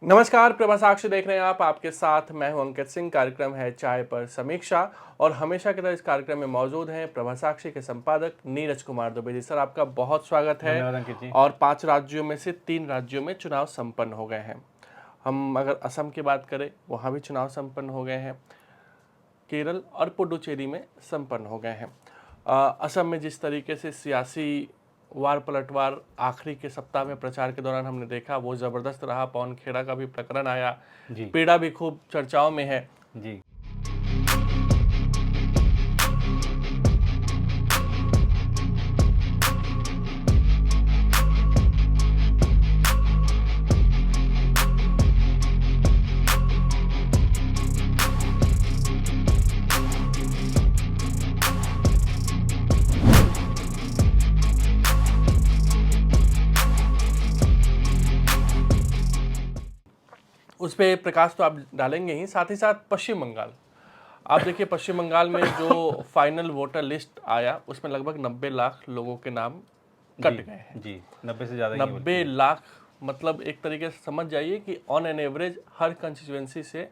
नमस्कार, प्रभा साक्षी देख रहे हैं आप। आपके साथ मैं हूं अंकित सिंह। कार्यक्रम है चाय पर समीक्षा और हमेशा की तरह इस कार्यक्रम में मौजूद हैं प्रभा साक्षी के संपादक नीरज कुमार दुबे जी। सर, आपका बहुत स्वागत है। धन्यवाद अंकित जी। और 5 राज्यों में से 3 राज्यों में चुनाव संपन्न हो गए हैं। हम अगर असम की बात करें, वहाँ भी चुनाव संपन्न हो गए हैं। केरल और पुडुचेरी में संपन्न हो गए हैं। असम में जिस तरीके से सियासी वार पलटवार आखिरी के सप्ताह में प्रचार के दौरान हमने देखा, वो ज़बरदस्त रहा। पवन खेड़ा का भी प्रकरण आया, जी पीड़ा भी खूब चर्चाओं में है। जी उस पर प्रकाश तो आप डालेंगे ही, साथ ही साथ पश्चिम बंगाल। आप देखिए, पश्चिम बंगाल में जो फाइनल वोटर लिस्ट आया, उसमें लगभग 90 लाख लोगों के नाम कट गए हैं। जी 90 से ज़्यादा ही है 90 लाख, मतलब एक तरीके से समझ जाइए कि on an average her constituency से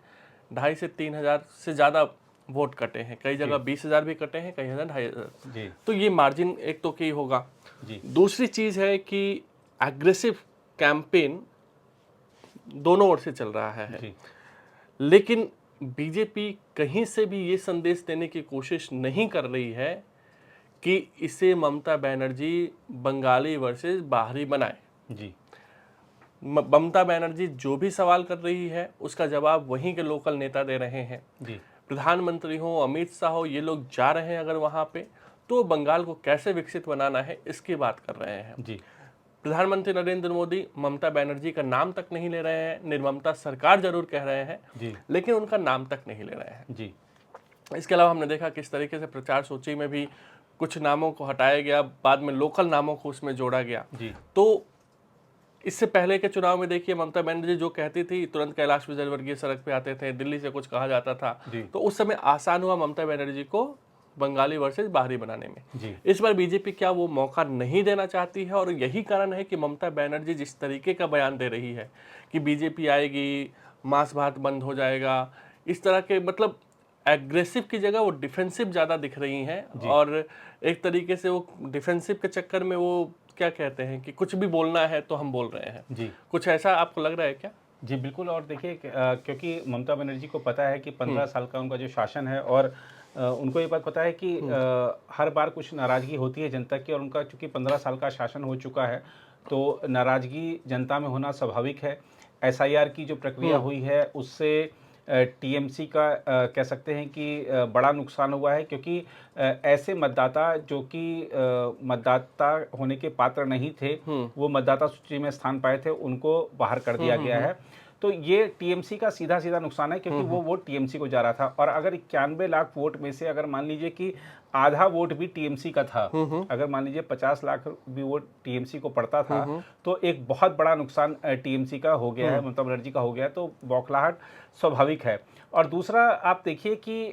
2.5 से 3 हज़ार से ज़्यादा वोट कटे हैं। कई जगह 20,000 भी कटे हैं, कई जगह 2,500। जी तो ये मार्जिन एक तो की होगा। जी दूसरी चीज़ है कि एग्रेसिव कैंपेन दोनों ओर से चल रहा है। जी लेकिन बीजेपी कहीं से भी ये संदेश देने की कोशिश नहीं कर रही है कि इसे ममता बनर्जी बंगाली वर्सेस बाहरी बनाए। जी ममता बनर्जी जो भी सवाल कर रही है, उसका जवाब वहीं के लोकल नेता दे रहे हैं। जी प्रधानमंत्री हो, अमित शाह हो, ये लोग जा रहे हैं अगर वहाँ पे, तो बंगाल को कैसे विकसित बनाना है इसकी बात कर रहे हैं। जी प्रधानमंत्री नरेंद्र मोदी ममता बनर्जी का नाम तक नहीं ले रहे हैं। निर्ममता सरकार जरूर कह रहे हैं, जी लेकिन उनका नाम तक नहीं ले रहे हैं। जी इसके अलावा हमने देखा किस तरीके से प्रचार सूची में भी कुछ नामों को हटाया गया, बाद में लोकल नामों को उसमें जोड़ा गया। जी तो इससे पहले के चुनाव में देखिए, ममता बनर्जी जो कहती थी, तुरंत कैलाश विजयवर्गीय सड़क पे आते थे, दिल्ली से कुछ कहा जाता था, तो उस समय आसान हुआ ममता बनर्जी को बंगाली वर्सेस बाहरी बनाने में। जी इस बार बीजेपी क्या वो मौका नहीं देना चाहती है? और यही कारण है कि ममता बनर्जी जिस तरीके का बयान दे रही है कि बीजेपी आएगी, मांस भात बंद हो जाएगा, इस तरह के, मतलब एग्रेसिव की जगह वो डिफेंसिव ज़्यादा दिख रही हैं। और एक तरीके से वो डिफेंसिव के चक्कर में वो क्या कहते हैं कि कुछ भी बोलना है तो हम बोल रहे हैं। जी कुछ ऐसा आपको लग रहा है क्या? जी बिल्कुल। और देखिए क्योंकि ममता बनर्जी को पता है कि 15 साल का उनका जो शासन है, और उनको ये बात पता है कि हर बार कुछ नाराज़गी होती है जनता की, और उनका चूँकि 15 साल का शासन हो चुका है, तो नाराज़गी जनता में होना स्वाभाविक है। एसआईआर की जो प्रक्रिया हुई है, उससे टीएमसी का कह सकते हैं कि बड़ा नुकसान हुआ है, क्योंकि ऐसे मतदाता जो कि मतदाता होने के पात्र नहीं थे, वो मतदाता सूची में स्थान पाए थे, उनको बाहर कर दिया गया है। तो ये टीएमसी का सीधा सीधा नुकसान है, क्योंकि वो वोट टीएमसी को जा रहा था। और अगर 91 लाख वोट में से अगर मान लीजिए कि आधा वोट भी टीएमसी का था, अगर मान लीजिए 50 लाख भी वोट टीएमसी को पड़ता था, तो एक बहुत बड़ा नुकसान टीएमसी का हो गया है, ममता बनर्जी का हो गया है। तो बौखलाहट स्वाभाविक है। और दूसरा आप देखिए कि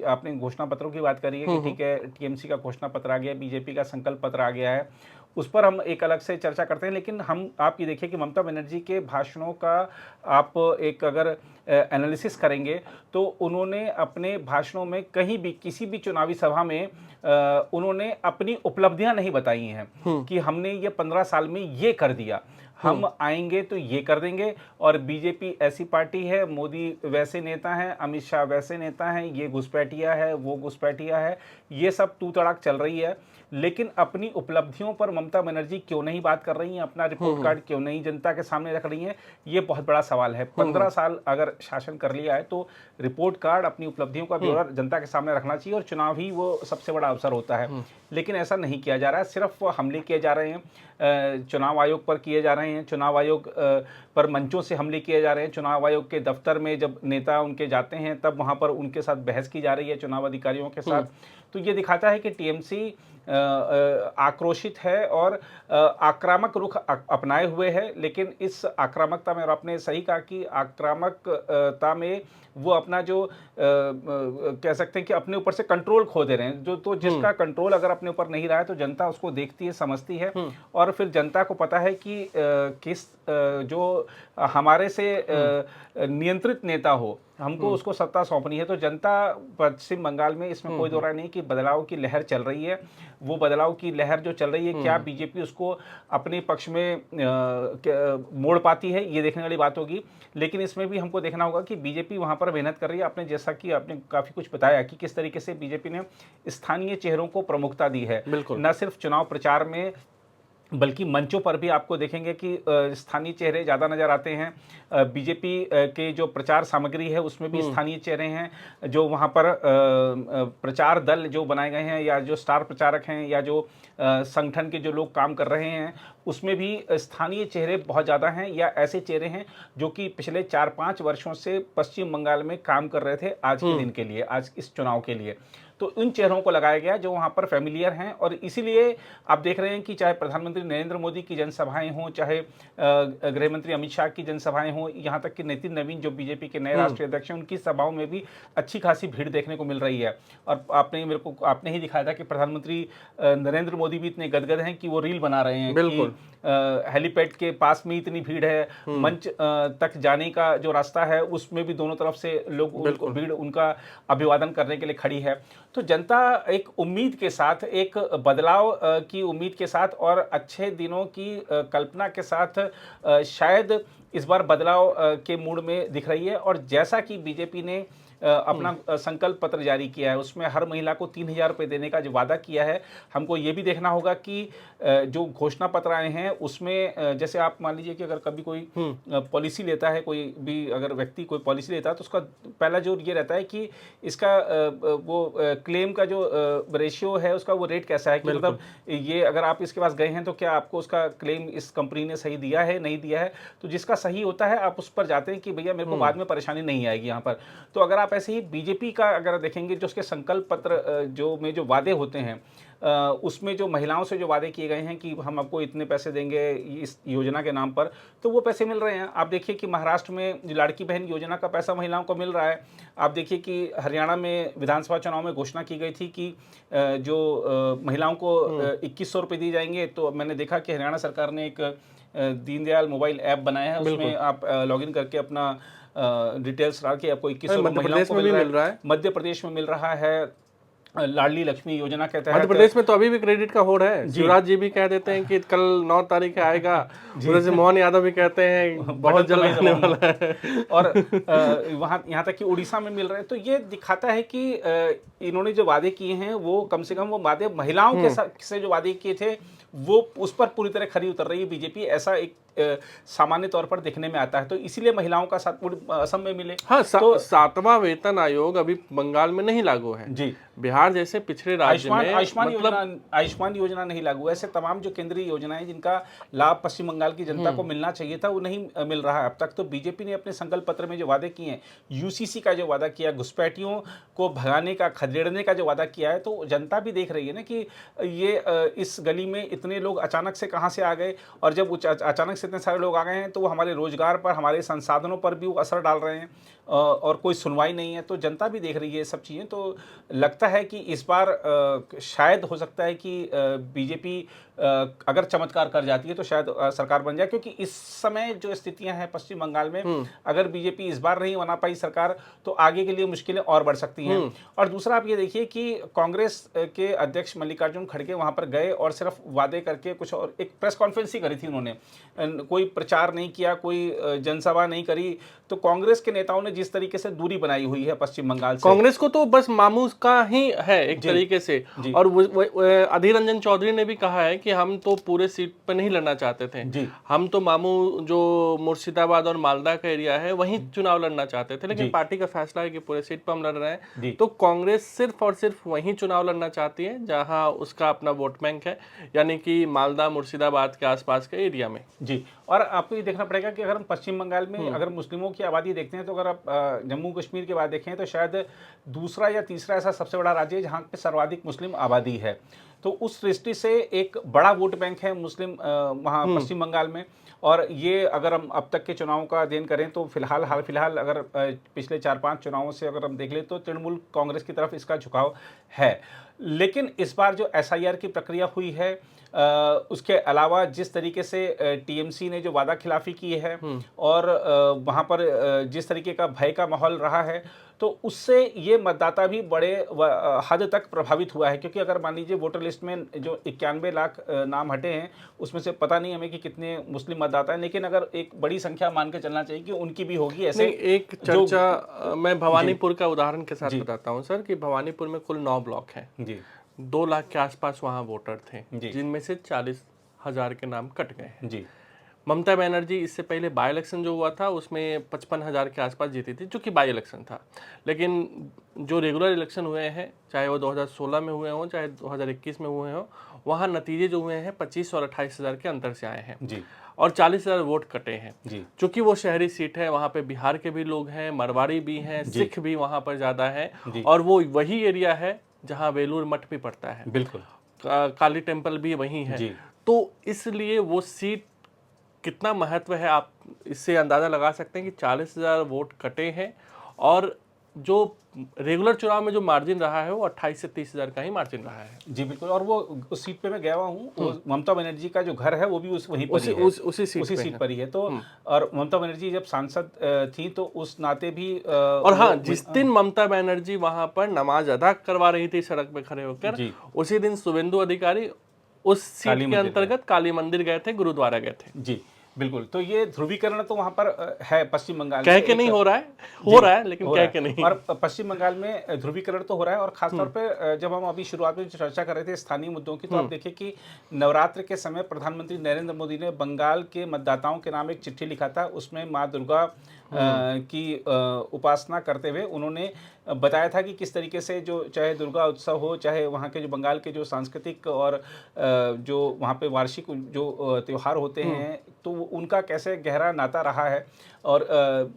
आपने घोषणा पत्रों की बात करी है कि ठीक है, टीएमसी का घोषणा पत्र आ गया, बीजेपी का संकल्प पत्र आ गया है, उस पर हम एक अलग से चर्चा करते हैं। लेकिन हम आप ये देखिए कि ममता बनर्जी के भाषणों का आप एक अगर एनालिसिस करेंगे, तो उन्होंने अपने भाषणों में कहीं भी किसी भी चुनावी सभा में उन्होंने अपनी उपलब्धियां नहीं बताई हैं कि हमने ये 15 साल में ये कर दिया, हम आएंगे तो ये कर देंगे। और बीजेपी ऐसी पार्टी है, मोदी वैसे नेता हैं, अमित शाह वैसे नेता हैं, ये घुसपैठिया है, वो घुसपैठिया है, ये सब तू तड़ाक चल रही है। लेकिन अपनी उपलब्धियों पर ममता बनर्जी क्यों नहीं बात कर रही हैं, अपना रिपोर्ट कार्ड क्यों नहीं जनता के सामने रख रही हैं, ये बहुत बड़ा सवाल है। 15 साल अगर शासन कर लिया है, तो रिपोर्ट कार्ड, अपनी उपलब्धियों का ब्यौरा जनता के सामने रखना चाहिए, और चुनाव ही वो सबसे बड़ा अवसर होता है। लेकिन ऐसा नहीं किया जा रहा है, सिर्फ हमले किए जा रहे हैं, चुनाव आयोग पर किए जा रहे हैं, चुनाव आयोग पर मंचों से हमले किए जा रहे हैं। चुनाव आयोग के दफ्तर में जब नेता उनके जाते हैं, तब वहाँ पर उनके साथ बहस की जा रही है, चुनाव अधिकारियों के साथ। तो ये दिखाता है कि टीएमसी आक्रोशित है और आक्रामक रुख अपनाए हुए है। लेकिन इस आक्रामकता में, और आपने सही कहा कि आक्रामकता में वो अपना जो कह सकते हैं कि अपने ऊपर से कंट्रोल खो दे रहे हैं। जो तो जिसका कंट्रोल अगर अपने ऊपर नहीं रहा है तो जनता उसको देखती है, समझती है, और फिर जनता को पता है कि किस जो हमारे से नियंत्रित नेता हो, हमको उसको सत्ता सौंपनी है। तो जनता पश्चिम बंगाल में, इसमें कोई दो राय नहीं कि बदलाव की लहर चल रही है। वो बदलाव की लहर जो चल रही है, क्या बीजेपी उसको अपने पक्ष में मोड़ पाती है, ये देखने वाली बात होगी। लेकिन इसमें भी हमको देखना होगा कि बीजेपी वहां पर मेहनत कर रही है। आपने जैसा कि आपने काफी कुछ बताया कि किस तरीके से बीजेपी ने स्थानीय चेहरों को प्रमुखता दी है, न सिर्फ चुनाव प्रचार में बल्कि मंचों पर भी आपको देखेंगे कि स्थानीय चेहरे ज़्यादा नज़र आते हैं। बीजेपी के जो प्रचार सामग्री है उसमें भी स्थानीय चेहरे हैं। जो वहाँ पर प्रचार दल जो बनाए गए हैं, या जो स्टार प्रचारक हैं, या जो संगठन के जो लोग काम कर रहे हैं, उसमें भी स्थानीय चेहरे बहुत ज़्यादा हैं, या ऐसे चेहरे हैं जो कि पिछले 4-5 वर्षों से पश्चिम बंगाल में काम कर रहे थे आज के दिन के लिए, आज इस चुनाव के लिए। तो इन चेहरों को लगाया गया जो वहाँ पर फैमिलियर हैं। और इसीलिए आप देख रहे हैं कि चाहे प्रधानमंत्री नरेंद्र मोदी की जनसभाएं हों, चाहे गृह मंत्री अमित शाह की जनसभाएं हों, यहाँ तक कि नितिन नवीन जो बीजेपी के नए राष्ट्रीय अध्यक्ष हैं, उनकी सभाओं में भी अच्छी खासी भीड़ देखने को मिल रही है। और आपने ही दिखाया था कि प्रधानमंत्री नरेंद्र मोदी भी इतने गदगद हैं कि वो रील बना रहे हैं कि हेलीपैड के पास में इतनी भीड़ है, मंच तक जाने का जो रास्ता है उसमें भी दोनों तरफ से लोग भीड़ उनका अभिवादन करने के लिए खड़ी है। तो जनता एक उम्मीद के साथ, एक बदलाव की उम्मीद के साथ और अच्छे दिनों की कल्पना के साथ शायद इस बार बदलाव के मूड में दिख रही है। और जैसा कि बीजेपी ने अपना संकल्प पत्र जारी किया है, उसमें हर महिला को 3,000 रुपये देने का जो वादा किया है, हमको ये भी देखना होगा कि जो घोषणा पत्र आए हैं उसमें जैसे आप मान लीजिए कि अगर कभी कोई पॉलिसी लेता है, कोई भी अगर व्यक्ति कोई पॉलिसी लेता है, तो उसका पहला जो ये रहता है कि इसका वो क्लेम का जो रेशियो है उसका वो रेट कैसा है, कि मतलब ये अगर आप इसके पास गए हैं तो क्या आपको उसका क्लेम इस कंपनी ने सही दिया है, नहीं दिया है। तो जिसका सही होता है आप उस पर जाते हैं कि भैया मेरे को बाद में परेशानी नहीं आएगी यहाँ पर। तो अगर आप ऐसे ही बीजेपी का अगर देखेंगे, जो उसके संकल्प पत्र जो वादे होते हैं, उसमें जो महिलाओं से जो वादे किए गए हैं कि हम आपको इतने पैसे देंगे इस योजना के नाम पर, तो वो पैसे मिल रहे हैं। आप देखिए कि महाराष्ट्र में जो लाड़की बहन योजना का पैसा महिलाओं को मिल रहा है। आप देखिए कि हरियाणा में विधानसभा चुनाव में घोषणा की गई थी कि जो महिलाओं को 2100 रुपये दिए जाएंगे। तो मैंने देखा कि हरियाणा सरकार ने एक दीनदयाल मोबाइल ऐप बनाया है, उसमें आप लॉगिन करके अपना डिटेल्स डाल के आपको 2100 महिलाओं को मिल रहा है। मध्य प्रदेश में मिल रहा है लाडली लक्ष्मी योजना के तहत। मध्य प्रदेश में तो अभी भी क्रेडिट का होड़ है। शिवराज जी भी कह देते हैं कि कल 9 तारीख आएगा, उधर से मोहन यादव भी कहते हैं बहुत जल्द आने वाला है। और वहाँ यहाँ तक कि उड़ीसा में मिल रहे हैं। तो ये दिखाता है कि इन्होंने जो वादे किए हैं वो कम से कम वो वादे महिलाओं के से जो वादे किए थे वो उस पर पूरी तरह खरी उतर रही है बीजेपी, ऐसा एक सामान्य तौर पर देखने में आता है। तो इसीलिए महिलाओं का साथ असम में मिले। हाँ, तो 7वां वेतन आयोग अभी बंगाल में नहीं लागू है जी। बिहार जैसे पिछड़े राज्य में आयुष्मान योजना नहीं लागू है। ऐसे तमाम जो केंद्रीय योजनाएं जिनका लाभ पश्चिम बंगाल की जनता को मिलना चाहिए था वो नहीं मिल रहा है अब तक। तो बीजेपी ने अपने संकल्प पत्र में जो वादे किए हैं, यूसीसी का जो वादा किया, घुसपैठियों को भगाने का, खदेड़ने का जो वादा किया है, तो जनता भी देख रही है ना कि ये इस गली में इतने लोग अचानक से कहाँ से आ गए। और जब अचानक इतने सारे लोग आ गए हैं तो वो हमारे रोजगार पर, हमारे संसाधनों पर भी वो असर डाल रहे हैं और कोई सुनवाई नहीं है। तो जनता भी देख रही है ये सब चीज़ें। तो लगता है कि इस बार शायद हो सकता है कि बीजेपी अगर चमत्कार कर जाती है तो शायद सरकार बन जाए, क्योंकि इस समय जो स्थितियां हैं पश्चिम बंगाल में, अगर बीजेपी इस बार नहीं बना पाई सरकार तो आगे के लिए मुश्किलें और बढ़ सकती हैं। और दूसरा आप ये देखिए कि कांग्रेस के अध्यक्ष मल्लिकार्जुन खड़गे वहां पर गए और सिर्फ वादे करके कुछ, और एक प्रेस कॉन्फ्रेंस ही करी थी उन्होंने, कोई प्रचार नहीं किया, कोई जनसभा नहीं करी। तो कांग्रेस के नेताओं ने जिस तरीके से दूरी बनाई हुई है पश्चिम बंगाल से, कांग्रेस को तो बस मामूज का ही है एक तरीके से। और अधीर रंजन चौधरी ने भी कहा है कि हम तो पूरे सीट पर नहीं लड़ना चाहते थे, हम तो मामू जो मुर्शिदाबाद और मालदा का एरिया है वहीं चुनाव लड़ना चाहते थे, लेकिन पार्टी का फैसला है कि पूरे सीट पर हम लड़ रहे हैं। तो कांग्रेस सिर्फ और सिर्फ वहीं चुनाव लड़ना चाहती है जहां उसका अपना वोट बैंक है, यानी कि मालदा मुर्शिदाबाद के आसपास के एरिया में। जी, और आपको ये देखना पड़ेगा कि अगर हम पश्चिम बंगाल में अगर मुस्लिमों की आबादी देखते हैं, तो अगर आप जम्मू कश्मीर की बात देखें तो शायद दूसरा या तीसरा ऐसा सबसे बड़ा राज्य है जहाँ पे सर्वाधिक मुस्लिम आबादी है। तो उस दृष्टि से एक बड़ा वोट बैंक है मुस्लिम वहाँ पश्चिम बंगाल में। और ये अगर हम अब तक के चुनावों का अध्ययन करें तो हाल फिलहाल अगर पिछले 4-5 चुनावों से अगर हम देख लें तो तृणमूल कांग्रेस की तरफ इसका झुकाव है। लेकिन इस बार जो एसआईआर की प्रक्रिया हुई है, उसके अलावा जिस तरीके से टीएमसी ने जो वादा खिलाफी की है और वहाँ पर जिस तरीके का भय का माहौल रहा है, तो उससे ये मतदाता भी बड़े हद तक प्रभावित हुआ है। क्योंकि अगर मान लीजिए वोटर लिस्ट में जो 91 लाख नाम हटे हैं, उसमें से पता नहीं हमें कि कितने मुस्लिम मतदाता हैं, लेकिन अगर एक बड़ी संख्या मान के चलना चाहिए कि उनकी भी होगी। ऐसे एक चर्चा मैं भवानीपुर का उदाहरण के साथ बताता हूँ सर, कि भवानीपुर में कुल 9 ब्लॉक हैं जी, 2 लाख के आसपास वहाँ वोटर थे, जिनमें से 40,000 के नाम कट गए हैं जी। ममता बनर्जी इससे पहले बाई इलेक्शन जो हुआ था उसमें 55,000 के आसपास जीती थी, जो कि बाई इलेक्शन था। लेकिन जो रेगुलर इलेक्शन हुए हैं, चाहे वो 2016 में हुए हों चाहे 2021 में हुए हों, वहाँ नतीजे जो हुए हैं 25 और 28,000 के अंतर से आए हैं जी। और 40,000 वोट कटे हैं जी। चूंकि वो शहरी सीट है, वहाँ पे बिहार के भी लोग हैं, मरवाड़ी भी हैं, सिख भी वहाँ पर ज़्यादा हैं, और वो वही एरिया है जहाँ वेलूर मठ भी पड़ता है, बिल्कुल काली टेम्पल भी वहीं है। तो इसलिए वो सीट कितना महत्व है, आप इससे अंदाज़ा लगा सकते हैं कि 40,000 वोट कटे हैं, और जो रेगुलर चुनाव में जो मार्जिन रहा है वो 28 से 30,000 का ही मार्जिन रहा है जी। बिल्कुल, और वो उस सीट पे मैं गया हुआ हूँ, ममता बनर्जी का जो घर है वो भी वहीं पर ही है, उसी सीट पर ही है। तो और ममता बनर्जी जब सांसद थी तो उस नाते भी और हाँ, जिस दिन ममता बनर्जी वहां पर नमाज अदा करवा रही थी सड़क पे खड़े होकर, उसी दिन शुभेंदु अधिकारी उस सीट के अंतर्गत काली मंदिर गए थे, गुरुद्वारा गए थे जी। बिल्कुल, तो ये ध्रुवीकरण तो वहाँ पर है पश्चिम बंगाल कह के नहीं हो रहा है, लेकिन कह के नहीं। और पश्चिम बंगाल में ध्रुवीकरण तो हो रहा है। और खासतौर पे जब हम अभी शुरुआत में चर्चा कर रहे थे स्थानीय मुद्दों की, तो आप देखिए कि नवरात्र के समय प्रधानमंत्री नरेंद्र मोदी ने बंगाल के मतदाताओं के नाम एक चिट्ठी लिखा था। उसमें माँ दुर्गा की उपासना करते हुए उन्होंने बताया था कि किस तरीके से जो चाहे दुर्गा उत्सव हो, चाहे वहाँ के जो बंगाल के जो सांस्कृतिक और जो वहाँ पे वार्षिक जो त्यौहार होते हैं, तो उनका कैसे गहरा नाता रहा है। और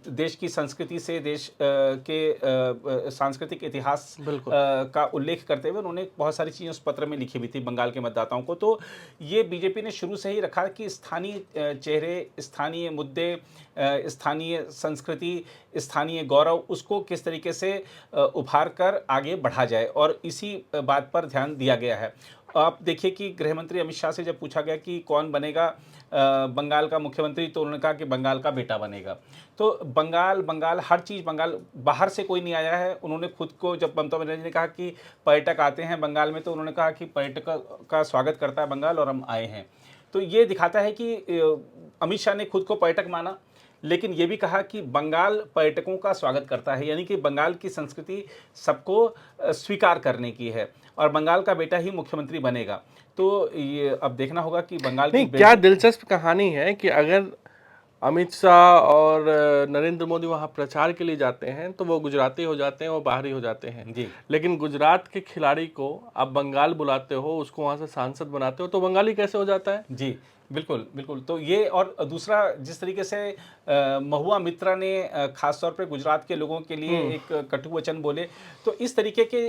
देश की संस्कृति से, देश के सांस्कृतिक इतिहास का उल्लेख करते हुए उन्होंने बहुत सारी चीज़ें उस पत्र में लिखी हुई थी बंगाल के मतदाताओं को। तो ये बीजेपी ने शुरू से ही रखा कि स्थानीय चेहरे, स्थानीय मुद्दे, स्थानीय संस्कृति, स्थानीय गौरव, उसको किस तरीके से उभार कर आगे बढ़ा जाए, और इसी बात पर ध्यान दिया गया है। आप देखिए कि गृह मंत्री अमित शाह से जब पूछा गया कि कौन बनेगा बंगाल का मुख्यमंत्री, तो उन्होंने कहा कि बंगाल का बेटा बनेगा। तो बंगाल हर चीज़, बंगाल बाहर से कोई नहीं आया है। उन्होंने खुद को, जब ममता बनर्जी ने कहा कि पर्यटक आते हैं बंगाल में, तो उन्होंने कहा कि पर्यटक का स्वागत करता है बंगाल और हम आए हैं। तो ये दिखाता है कि अमित शाह ने खुद को पर्यटक माना, लेकिन ये भी कहा कि बंगाल पर्यटकों का स्वागत करता है, यानी कि बंगाल की संस्कृति सबको स्वीकार करने की है, और बंगाल का बेटा ही मुख्यमंत्री बनेगा। तो ये अब देखना होगा कि बंगाल की क्या दिलचस्प कहानी है कि अगर अमित शाह और नरेंद्र मोदी वहाँ प्रचार के लिए जाते हैं तो वो गुजराती हो जाते हैं, वो बाहरी हो जाते हैं जी। लेकिन गुजरात के खिलाड़ी को आप बंगाल बुलाते हो, उसको वहाँ से सांसद बनाते हो, तो बंगाली कैसे हो जाता है जी। बिल्कुल। तो ये, और दूसरा जिस तरीके से महुआ मित्रा ने खासतौर पे गुजरात के लोगों के लिए एक कटु वचन बोले, तो इस तरीके के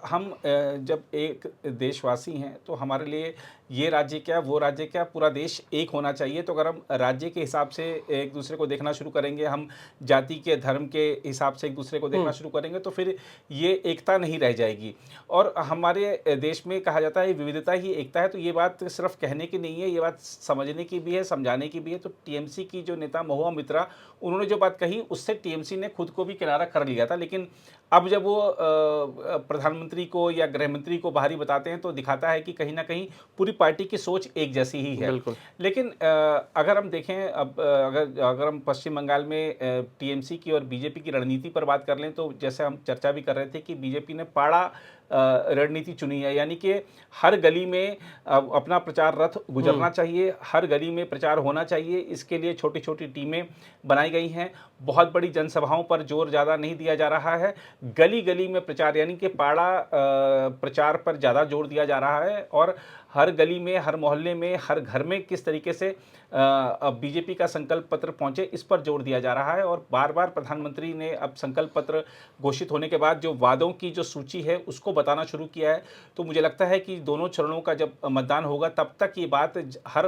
हम जब एक देशवासी हैं तो हमारे लिए ये राज्य क्या, वो राज्य क्या, पूरा देश एक होना चाहिए। तो अगर हम राज्य के हिसाब से एक दूसरे को देखना शुरू करेंगे, हम जाति के, धर्म के हिसाब से एक दूसरे को देखना शुरू करेंगे, तो फिर ये एकता नहीं रह जाएगी। और हमारे देश में कहा जाता है विविधता ही एकता है, तो ये बात सिर्फ कहने की नहीं है, ये बात समझने की भी है, समझाने की भी है। तो टीएमसी की जो नेता महुआ मित्रा, उन्होंने जो बात कही उससे टीएमसी ने खुद को भी किनारा कर लिया था। लेकिन अब जब वो प्रधानमंत्री को या गृह मंत्री को बाहरी बताते हैं, तो दिखाता है कि कहीं ना कहीं पूरी पार्टी की सोच एक जैसी ही है। लेकिन अगर हम देखें, अब अगर हम पश्चिम बंगाल में टीएमसी की और बीजेपी की रणनीति पर बात कर लें, तो जैसे हम चर्चा भी कर रहे थे कि बीजेपी ने पाड़ा रणनीति चुनी है, यानी कि हर गली में अपना प्रचार रथ गुजरना चाहिए, हर गली में प्रचार होना चाहिए। इसके लिए छोटी छोटी टीमें बनाई गई हैं। बहुत बड़ी जनसभाओं पर जोर ज़्यादा नहीं दिया जा रहा है, गली गली में प्रचार, यानी कि पाड़ा प्रचार पर ज़्यादा जोर दिया जा रहा है। और हर गली में, हर मोहल्ले में, हर घर में किस तरीके से अब बीजेपी का संकल्प पत्र पहुंचे, इस पर जोर दिया जा रहा है। और बार बार प्रधानमंत्री ने अब संकल्प पत्र घोषित होने के बाद जो वादों की जो सूची है उसको बताना शुरू किया है। तो मुझे लगता है कि दोनों चरणों का जब मतदान होगा तब तक ये बात हर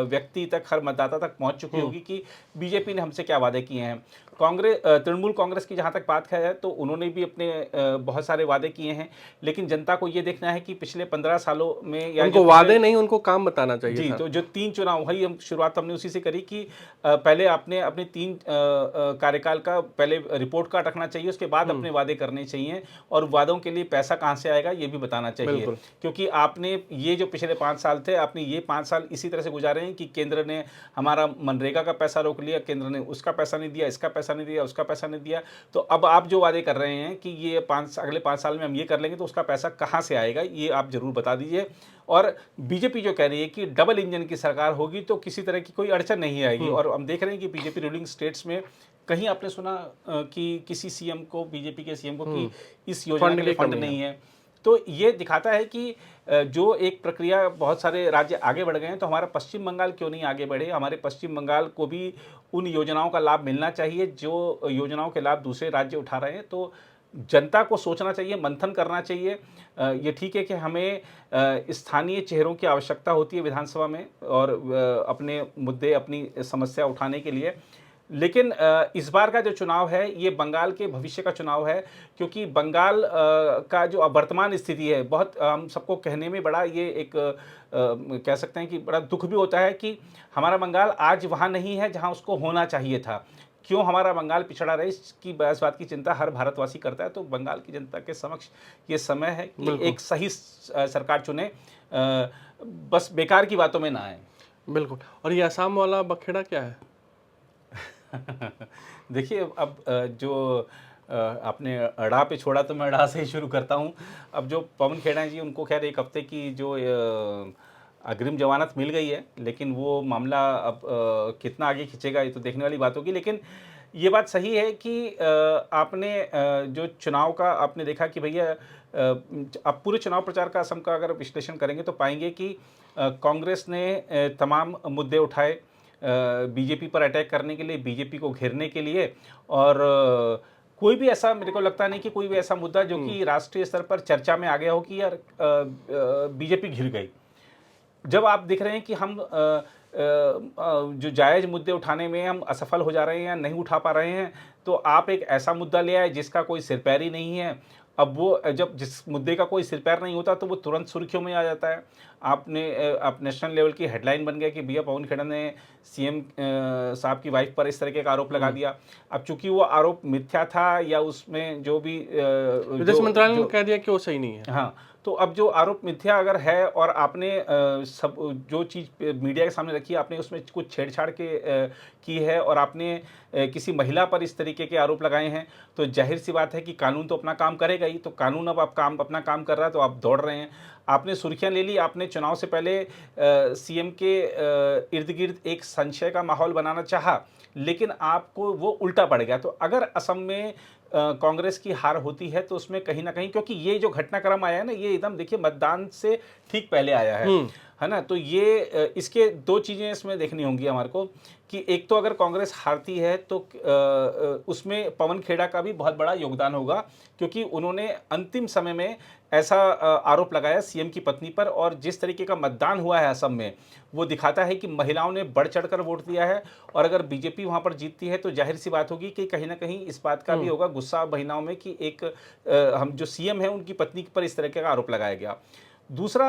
व्यक्ति तक, हर मतदाता तक पहुंच चुकी होगी कि बीजेपी ने हमसे क्या वादे किए हैं। तृणमूल कांग्रेस की जहां तक बात है तो उन्होंने भी अपने बहुत सारे वादे किए हैं, लेकिन जनता को ये देखना है कि पिछले 15 सालों में या उनको वादे नहीं, उनको काम बताना चाहिए जी। था। तो जो 3 चुनाव, वही हम शुरुआत हमने उसी से करी कि पहले आपने अपने 3 कार्यकाल का पहले रिपोर्ट कार्ड रखना चाहिए, उसके बाद अपने वादे करने चाहिए, और वादों के लिए पैसा कहां से आएगा ये भी बताना चाहिए। क्योंकि आपने ये जो पिछले 5 साल थे, आपने ये 5 साल इसी तरह से गुजारे हैं कि केंद्र ने हमारा मनरेगा का पैसा रोक लिया, केंद्र ने उसका पैसा नहीं दिया, इसका पैसा नहीं दिया, उसका पैसा नहीं दिया। तो अब आप जो वादे कर रहे हैं कि ये अगले 5 साल में हम ये कर लेंगे, तो उसका पैसा कहां से आएगा ये आप जरूर बता दीजिए। और बीजेपी जो कह रही है कि डबल इंजन की सरकार होगी तो किसी तरह की कोई अड़चन नहीं आएगी। और हम देख रहे हैं कि बीजेपी रूलिंग स्टेट्स में कहीं आपने सुना कि किसी सीएम को, बीजेपी के सीएम को, कि इस योजना के लिए फंड नहीं है। तो ये दिखाता है कि जो एक प्रक्रिया बहुत सारे राज्य आगे बढ़ गए हैं, तो हमारा पश्चिम बंगाल क्यों नहीं आगे बढ़े। हमारे पश्चिम बंगाल को भी उन योजनाओं का लाभ मिलना चाहिए जो योजनाओं के लाभ दूसरे राज्य उठा रहे हैं। तो जनता को सोचना चाहिए, मंथन करना चाहिए। ये ठीक है कि हमें स्थानीय चेहरों की आवश्यकता होती है विधानसभा में और अपने मुद्दे, अपनी समस्या उठाने के लिए, लेकिन इस बार का जो चुनाव है ये बंगाल के भविष्य का चुनाव है। क्योंकि बंगाल का जो वर्तमान स्थिति है, बहुत हम सबको कहने में बड़ा ये एक कह सकते हैं कि बड़ा दुख भी होता है कि हमारा बंगाल आज वहाँ नहीं है जहाँ उसको होना चाहिए था। क्यों हमारा बंगाल पिछड़ा रहे, इसकी इस बात की चिंता हर भारतवासी करता है। तो बंगाल की जनता के समक्ष ये समय है कि एक सही सरकार चुने, बस बेकार की बातों में ना आए। बिल्कुल। और ये असम वाला बखेड़ा क्या है? देखिए, अब जो आपने अड़ा पे छोड़ा तो मैं अड़ा से ही शुरू करता हूँ। अब जो पवन खेड़ा जी, उनको खैर 1 हफ्ते की जो अग्रिम जमानत मिल गई है, लेकिन वो मामला अब कितना आगे खींचेगा ये तो देखने वाली बात होगी। लेकिन ये बात सही है कि आपने जो चुनाव का आपने देखा कि भैया अब पूरे चुनाव प्रचार का असम का अगर विश्लेषण करेंगे तो पाएंगे कि कांग्रेस ने तमाम मुद्दे उठाए बीजेपी पर अटैक करने के लिए, बीजेपी को घेरने के लिए। और कोई भी ऐसा, मेरे को लगता नहीं कि कोई भी ऐसा मुद्दा जो कि राष्ट्रीय स्तर पर चर्चा में आ गया हो कि यार बीजेपी घिर गई। जब आप देख रहे हैं कि हम जो जायज़ मुद्दे उठाने में हम असफल हो जा रहे हैं या नहीं उठा पा रहे हैं, तो आप एक ऐसा मुद्दा ले आए जिसका कोई सिर पैर ही नहीं है। अब वो जब जिस मुद्दे का कोई सिर पैर नहीं होता तो वो तुरंत सुर्खियों में आ जाता है। आप नेशनल लेवल की हेडलाइन बन गया कि भैया पवन खेड़ा ने सीएम साहब की वाइफ पर इस तरीके का आरोप लगा दिया। अब चूंकि वो आरोप मिथ्या था या उसमें जो भी विदेश मंत्रालय ने कह दिया कि वो सही नहीं है। हाँ, तो अब जो आरोप मिथ्या अगर है और आपने सब जो चीज़ मीडिया के सामने रखी है, आपने उसमें कुछ छेड़छाड़ की है और आपने किसी महिला पर इस तरीके के आरोप लगाए हैं, तो जाहिर सी बात है कि कानून तो अपना काम करेगा ही। तो कानून अब अपना काम कर रहा है, तो आप दौड़ रहे हैं। आपने सुर्खियां ले ली, आपने चुनाव से पहले सीएम के इर्द गिर्द एक संशय का माहौल बनाना चाहा, लेकिन आपको वो उल्टा पड़ गया। तो अगर असम में कांग्रेस की हार होती है तो उसमें कहीं ना कहीं, क्योंकि ये जो घटनाक्रम आया है ना, ये एकदम देखिए मतदान से ठीक पहले आया है ना। तो ये इसके 2 चीज़ें इसमें देखनी होंगी हमारे को कि एक तो अगर कांग्रेस हारती है तो उसमें पवन खेड़ा का भी बहुत बड़ा योगदान होगा, क्योंकि उन्होंने अंतिम समय में ऐसा आरोप लगाया सीएम की पत्नी पर। और जिस तरीके का मतदान हुआ है असम में, वो दिखाता है कि महिलाओं ने बढ़ चढ़कर वोट दिया है। और अगर बीजेपी वहाँ पर जीतती है तो जाहिर सी बात होगी कि कहीं ना कहीं इस बात का भी होगा गुस्सा महिलाओं में कि एक हम जो सीएम है उनकी पत्नी पर इस तरीके का आरोप लगाया गया। दूसरा,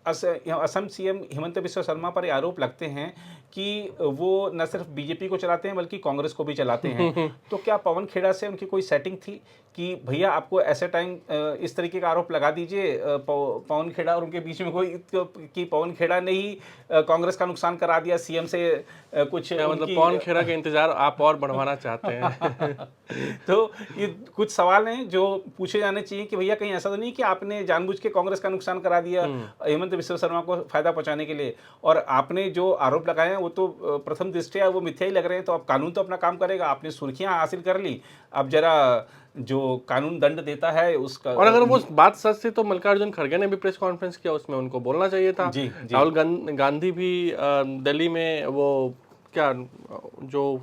असम सीएम हिमंत बिस्वा शर्मा पर आरोप लगते हैं कि वो न सिर्फ बीजेपी को चलाते हैं बल्कि कांग्रेस को भी चलाते हैं। तो क्या पवन खेड़ा से उनकी कोई सेटिंग थी कि भैया आपको ऐसे टाइम इस तरीके का आरोप लगा दीजिए पवन खेड़ा और उनके बीच में कोई, कि पवन खेड़ा ने ही कांग्रेस का नुकसान करा दिया सीएम से कुछ, मतलब पवन खेड़ा के इंतजार आप और बढ़वाना चाहते हैं? तो ये कुछ सवाल हैं जो पूछे जाने चाहिए कि भैया कहीं ऐसा तो नहीं कि आपने जानबूझ के कांग्रेस का नुकसान करा दिया हेमंत बिस्वा शर्मा को फायदा पहुंचाने के लिए। और आपने जो आरोप लगाए हैं वो तो प्रथम दृष्टया वो मिथ्या ही लग रहे हैं। तो अब कानून तो अपना काम करेगा, आपने सुर्खियां हासिल कर ली, अब जरा जो कानून दंड देता है उसका। और अगर वो बात सच थी तो मल्लिकार्जुन खड़गे ने भी प्रेस कॉन्फ्रेंस किया, उसमें उनको बोलना चाहिए था। जी जी राहुल गांधी भी दिल्ली में वो क्या जो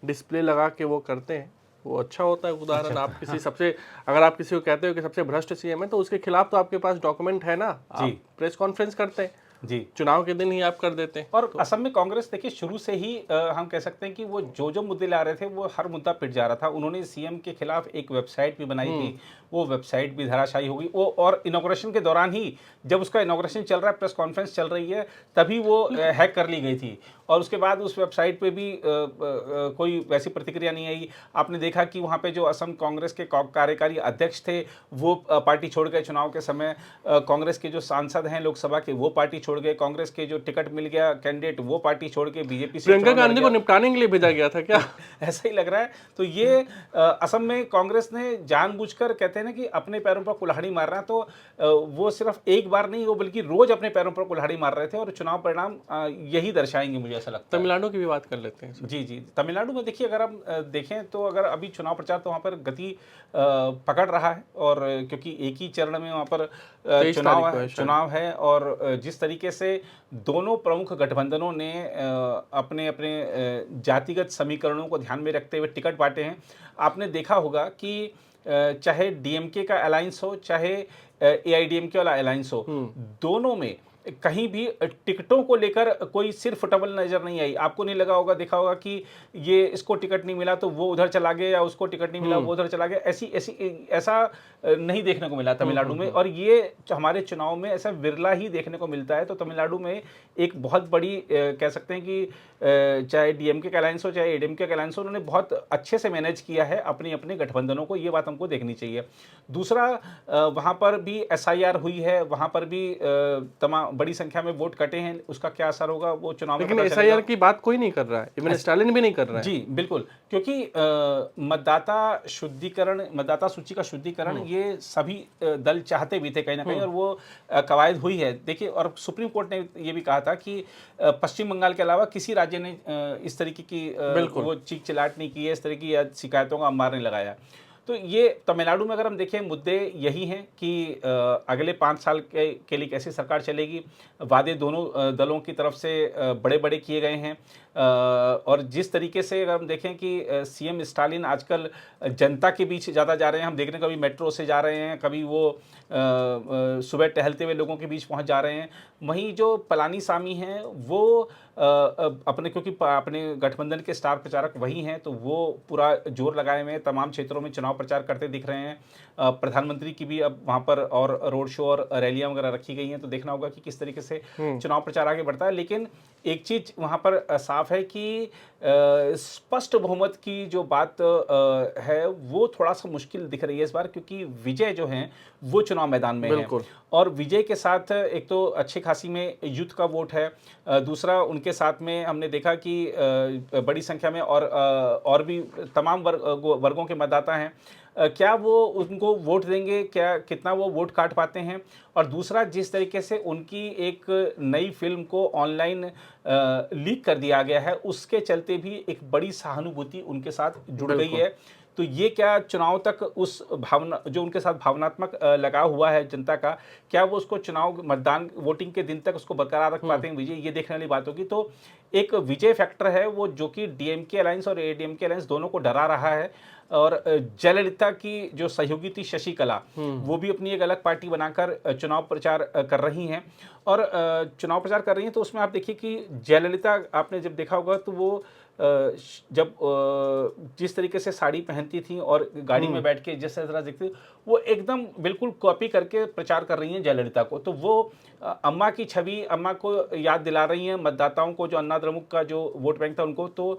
डिस्प्ले लगा के वो करते हैं, वो अच्छा होता है उदाहरण। आप किसी सबसे, अगर आप किसी को कहते हो कि सबसे भ्रष्ट सीएम है, तो उसके खिलाफ तो आपके पास डॉक्यूमेंट है ना, आप प्रेस कॉन्फ्रेंस करते हैं, जी। चुनाव के दिन ही आप कर देते हैं। और असम में कांग्रेस देखिए शुरू से ही हम कह सकते हैं कि वो जो मुद्दे ला रहे थे वो हर मुद्दा पिट जा रहा था। उन्होंने सीएम के खिलाफ एक वेबसाइट भी बनाई थी, वो वेबसाइट भी धराशायी हो गई। वो और इनॉग्रेशन के दौरान ही, जब उसका इनॉग्रेशन चल रहा है, प्रेस कॉन्फ्रेंस चल रही है, तभी वो हैक कर ली गई थी। और उसके बाद उस वेबसाइट पे भी कोई वैसी प्रतिक्रिया नहीं आई। आपने देखा कि वहाँ पे जो असम कांग्रेस के कार्यकारी अध्यक्ष थे वो पार्टी छोड़ गए चुनाव के समय। कांग्रेस के जो सांसद हैं लोकसभा के वो पार्टी छोड़ गए। कांग्रेस के जो टिकट मिल गया कैंडिडेट वो पार्टी छोड़ के बीजेपी से प्रियंका गांधी को निपटाने के लिए भेजा गया था क्या? ऐसा ही लग रहा है। तो ये असम में कांग्रेस ने जानबूझकर, कहते हैं ना कि अपने पैरों पर कुल्हाड़ी मार रहा है, तो वो सिर्फ एक बार नहीं, वो बल्कि रोज अपने पैरों पर कुल्हाड़ी मार रहे थे। और चुनाव परिणाम यही दर्शाएंगे, मुझे ऐसा लगता है। तमिलनाडु की भी बात कर लेते हैं। जी जी, तमिलनाडु में देखिए, अगर हम देखें तो अगर अभी चुनाव प्रचार तो वहाँ पर गति पकड़ रहा है। और क्योंकि एक ही चरण में वहाँ पर चुनाव है और जिस तरीके से दोनों प्रमुख गठबंधनों ने अपने अपने जातिगत समीकरणों को ध्यान में रखते हुए टिकट बांटे हैं। आपने देखा होगा कि चाहे डीएमके का अलायंस हो, चाहे एआईडीएमके वाला अलायंस हो, दोनों में कहीं भी टिकटों को लेकर कोई सिर फुटबल नजर नहीं आई। आपको नहीं लगा होगा, देखा होगा कि ये इसको टिकट नहीं मिला तो वो उधर चला गया, या उसको टिकट नहीं मिला वो उधर चला गया। ऐसा नहीं देखने को मिला तमिलनाडु में। और ये हमारे चुनाव में ऐसा विरला ही देखने को मिलता है। तो तमिलनाडु में एक बहुत बड़ी कह सकते हैं कि चाहे डीएमके का अलायंस हो, चाहे एडीएमके का अलायंस हो, उन्होंने बहुत अच्छे से मैनेज किया है अपने अपने गठबंधनों को। ये बात हमको देखनी चाहिए। दूसरा, वहाँ पर भी एसआईआर हुई है, वहाँ पर भी तमाम बड़ी संख्या में वोट कटे हैं। उसका क्या असर होगा वो चुनाव में लेकिन एसआईआर की बात कोई नहीं कर रहा है, इवन स्टालिन भी नहीं कर रहा है। जी बिल्कुल, क्योंकि मतदाता शुद्धिकरण, मतदाता सूची का शुद्धिकरण ये सभी दल चाहते भी थे कहीं ना कहीं, और वो कवायद हुई है। देखिए, और सुप्रीम कोर्ट ने ये भी कहा था कि पश्चिम बंगाल के अलावा किसी राज्य ने इस तरीके की वो चीख चिल्लाहट नहीं की है, इस तरह की शिकायतों का अंबार नहीं लगाया। तो ये तमिलनाडु में अगर हम देखें, मुद्दे यही हैं कि अगले 5 साल के लिए कैसी सरकार चलेगी। वादे दोनों दलों की तरफ से बड़े बड़े किए गए हैं। और जिस तरीके से अगर हम देखें कि सीएम स्टालिन आजकल जनता के बीच ज़्यादा जा रहे हैं, हम देख रहे हैं कभी मेट्रो से जा रहे हैं, कभी वो सुबह टहलते हुए लोगों के बीच पहुंच जा रहे हैं। वहीं जो पलानीसामी हैं वो अपने, क्योंकि अपने गठबंधन के स्टार प्रचारक वही हैं, तो वो पूरा जोर लगाए हुए हैं, तमाम क्षेत्रों में चुनाव प्रचार करते दिख रहे हैं। प्रधानमंत्री की भी अब वहाँ पर और रोड शो और रैलियां वगैरह रखी गई हैं। तो देखना होगा कि किस तरीके से चुनाव प्रचार आगे बढ़ता है। लेकिन एक चीज़ वहाँ पर साफ है कि स्पष्ट बहुमत की जो बात है वो थोड़ा सा मुश्किल दिख रही है इस बार, क्योंकि विजय जो हैं वो चुनाव मैदान में है। और विजय के साथ एक तो अच्छी खासी में यूथ का वोट है, दूसरा उनके साथ में हमने देखा कि बड़ी संख्या में और भी तमाम वर्गों के मतदाता हैं। क्या वो उनको वोट देंगे, क्या कितना वो वोट काट पाते हैं। और दूसरा, जिस तरीके से उनकी एक नई फिल्म को ऑनलाइन लीक कर दिया गया है, उसके चलते भी एक बड़ी सहानुभूति उनके साथ जुड़ गई है। तो ये क्या चुनाव तक उस भावना, जो उनके साथ भावनात्मक लगाव हुआ है जनता का, क्या वो उसको चुनाव मतदान वोटिंग के दिन तक उसको बरकरार रख पाते हैं विजय, ये देखने वाली बात होगी। तो एक विजय फैक्टर है वो, जो कि डीएमके अलायंस और एडीएमके अलायंस दोनों को डरा रहा है। और जयललिता की जो सहयोगी थी शशिकला, वो भी अपनी एक अलग पार्टी बनाकर चुनाव प्रचार कर रही हैं। और चुनाव प्रचार कर रही हैं, तो उसमें आप देखिए कि जयललिता, आपने जब देखा होगा तो वो जब जिस तरीके से साड़ी पहनती थी और गाड़ी में बैठ के जिस तरह दिखती थी, वो एकदम बिल्कुल कॉपी करके प्रचार कर रही हैं जयललिता को। तो वो अम्मा की छवि, अम्मा को याद दिला रही हैं मतदाताओं को, जो अन्ना द्रमुक का जो वोट बैंक था उनको। तो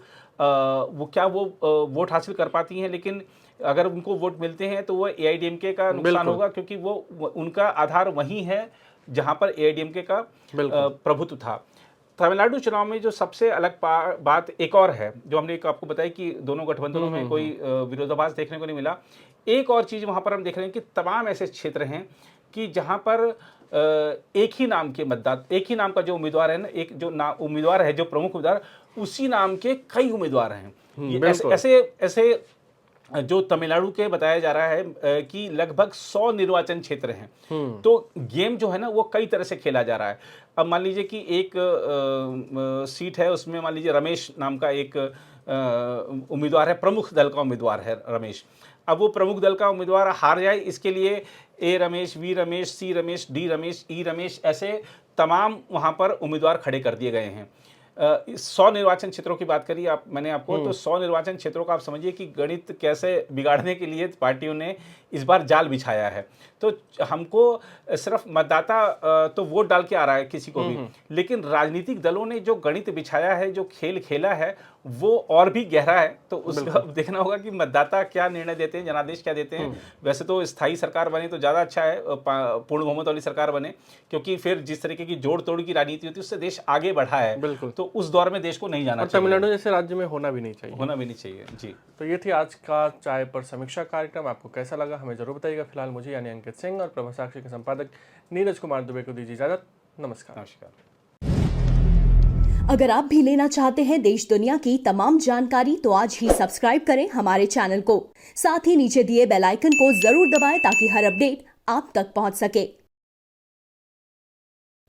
वो क्या वो वोट हासिल कर पाती हैं, लेकिन अगर उनको वोट मिलते हैं तो वो एआईडीएमके का नुकसान होगा, क्योंकि वो उनका आधार वही है जहां पर एआईडीएमके का प्रभुत्व था। तमिलनाडु चुनाव में जो सबसे अलग बात एक और है, जो हमने आपको बताया कि दोनों गठबंधनों में कोई विरोधाभास देखने को नहीं मिला। एक और चीज़ वहाँ पर हम देख रहे हैं कि तमाम ऐसे क्षेत्र हैं कि जहाँ पर एक ही नाम के मतदाता, एक ही नाम का जो उम्मीदवार है ना, एक जो उम्मीदवार है, जो प्रमुख उम्मीदवार, उसी नाम के कई उम्मीदवार हैं। ये ऐसे जो तमिलनाडु के बताया जा रहा है कि लगभग 100 निर्वाचन क्षेत्र हैं। तो गेम जो है ना वो कई तरह से खेला जा रहा है। अब मान लीजिए कि एक सीट है, उसमें मान लीजिए रमेश नाम का एक उम्मीदवार है, प्रमुख दल का उम्मीदवार है रमेश। अब वो प्रमुख दल का उम्मीदवार हार जाए, इसके लिए A Ramesh, B Ramesh, C Ramesh, D Ramesh, E Ramesh, ऐसे तमाम वहाँ पर उम्मीदवार खड़े कर दिए गए हैं। 100 निर्वाचन क्षेत्रों की बात करी मैंने आपको, तो 100 निर्वाचन क्षेत्रों का आप समझिए कि गणित कैसे बिगाड़ने के लिए पार्टियों ने इस बार जाल बिछाया है। तो हमको सिर्फ मतदाता तो वोट डाल के आ रहा है किसी को भी, लेकिन राजनीतिक दलों ने जो गणित बिछाया है, जो खेल खेला है, वो और भी गहरा है। तो उसका देखना होगा कि मतदाता क्या निर्णय देते हैं, जनादेश क्या देते हैं। वैसे तो स्थायी सरकार बने तो ज़्यादा अच्छा है, पूर्ण बहुमत वाली सरकार बने, क्योंकि फिर जिस तरीके की जोड़ तोड़ की राजनीति होती है उससे देश आगे बढ़ा है। तो उस दौर में देश को नहीं जाना चाहिए। तमिलनाडु जैसे राज्य में होना भी नहीं चाहिए। होना भी नहीं चाहिए जी। तो ये थी आज का चाय पर समीक्षा कार्यक्रम। आपको कैसा लगा हमें जरूर बताइएगा। फिलहाल मुझे यानी अंकित सिंह और प्रभा साक्षी के संपादक नीरज कुमार दुबे को दीजिए इजाजत। नमस्कार। अगर आप भी लेना चाहते हैं देश दुनिया की तमाम जानकारी, तो आज ही सब्सक्राइब करें हमारे चैनल को। साथ ही नीचे दिए बेल आइकन को जरूर दबाएं ताकि हर अपडेट आप तक पहुंच सके।